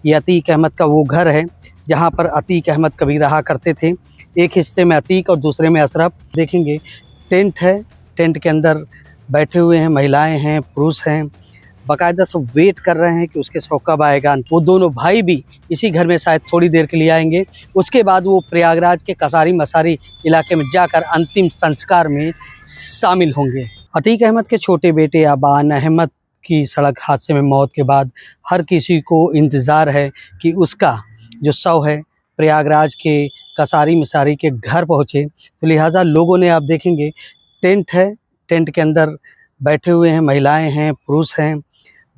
ये अतीक अहमद का वो घर है जहाँ पर अतीक अहमद कभी रहा करते थे। एक हिस्से में अतीक और दूसरे में अशरफ। देखेंगे टेंट है, टेंट के अंदर बैठे हुए हैं, महिलाएं हैं, पुरुष हैं, बाकायदा सब वेट कर रहे हैं कि उसके शव कब आएगा। वो दोनों भाई भी इसी घर में शायद थोड़ी देर के लिए आएंगे। उसके बाद वो प्रयागराज के कसारी मसारी इलाके में जाकर अंतिम संस्कार में शामिल होंगे। अतीक अहमद के छोटे बेटे अबान अहमद की सड़क हादसे में मौत के बाद हर किसी को इंतज़ार है कि उसका जो शव है प्रयागराज के कसारी मसारी के घर पहुँचे। तो लिहाजा लोगों ने, आप देखेंगे टेंट है, टेंट के अंदर बैठे हुए हैं, महिलाएं हैं, पुरुष हैं,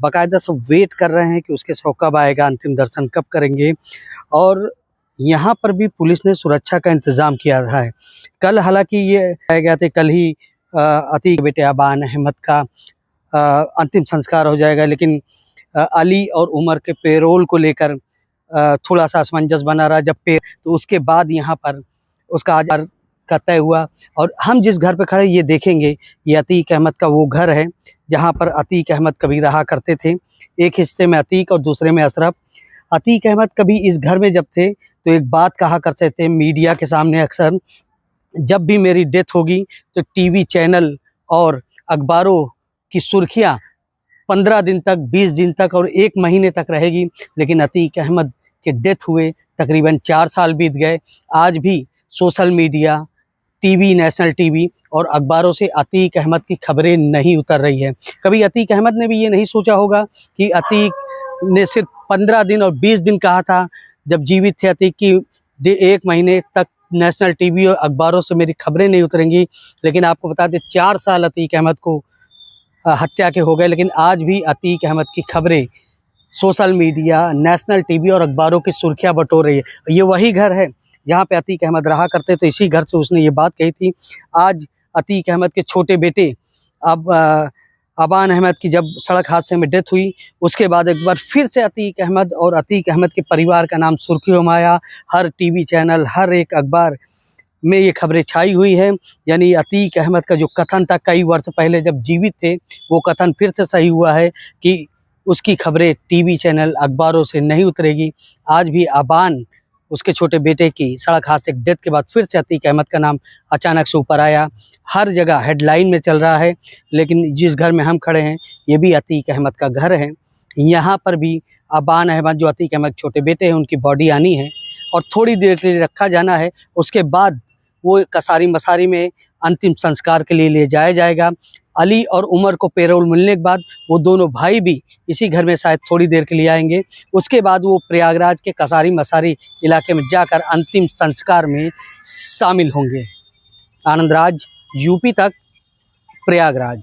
बाकायदा सब वेट कर रहे हैं कि उसके शव कब आएगा, अंतिम दर्शन कब करेंगे। और यहाँ पर भी पुलिस ने सुरक्षा का इंतज़ाम किया है। कल हालांकि ये कहा गया था कल ही अतीक बेटे अबान अहमद का अंतिम संस्कार हो जाएगा, लेकिन अली और उमर के पेरोल को लेकर थोड़ा सा असमंजस बना रहा। जब तो उसके बाद यहाँ पर उसका आज का तय हुआ। और हम जिस घर पे खड़े ये देखेंगे, ये अतीक अहमद का वो घर है जहाँ पर अतीक अहमद कभी रहा करते थे। एक हिस्से में अतीक और दूसरे में अशरफ। अतीक अहमद कभी इस घर में जब थे तो एक बात कहा करते थे मीडिया के सामने अक्सर, जब भी मेरी डेथ होगी तो टीवी चैनल और अखबारों की सुर्खियाँ 15 दिन तक, 20 दिन तक और 1 महीने तक रहेगी। लेकिन अतीक अहमद के डेथ हुए तकरीबन 4 साल बीत गए। आज भी social media, TV, national TV और अखबारों से अतीक अहमद की खबरें नहीं उतर रही है। कभी अतीक अहमद ने भी ये नहीं सोचा होगा कि अतीक ने सिर्फ 15 दिन और 20 दिन कहा था जब जीवित थे अतीक की 1 महीने तक नेशनल टीवी और अखबारों से मेरी खबरें नहीं उतरेंगी। लेकिन आपको बता दें 4 साल अतीक अहमद को हत्या के हो गए, लेकिन आज भी अतीक अहमद की खबरें सोशल मीडिया, नेशनल टीवी और अखबारों की सुर्खियाँ बटोर रही है। ये वही घर है जहाँ पे अतीक अहमद रहा करते, तो इसी घर से उसने ये बात कही थी। आज अतीक अहमद के छोटे बेटे अबान अहमद की जब सड़क हादसे में डेथ हुई, उसके बाद एक बार फिर से अतीक अहमद और अतीक अहमद के परिवार का नाम सुर्खियों में आया। हर टीवी चैनल, हर एक अखबार में ये खबरें छाई हुई हैं। यानी अतीक अहमद का जो कथन था कई वर्ष पहले जब जीवित थे, वो कथन फिर से सही हुआ है कि उसकी खबरें टीवी चैनल, अखबारों से नहीं उतरेगी। आज भी अबान, उसके छोटे बेटे की सड़क हादसे की डेथ के बाद फिर से अतीक अहमद का नाम अचानक से ऊपर आया। हर जगह हेडलाइन में चल रहा है। लेकिन जिस घर में हम खड़े हैं ये भी अतीक अहमद का घर है। यहाँ पर भी अबान अहमद, जो अतीक अहमद छोटे बेटे हैं, उनकी बॉडी आनी है और थोड़ी देर के लिए रखा जाना है। उसके बाद वो कसारी मसारी में अंतिम संस्कार के लिए ले जाया जाएगा। अली और उमर को पेरोल मिलने के बाद वो दोनों भाई भी इसी घर में शायद थोड़ी देर के लिए आएंगे। उसके बाद वो प्रयागराज के कसारी मसारी इलाके में जाकर अंतिम संस्कार में शामिल होंगे। आनंद राज, यूपी तक, प्रयागराज।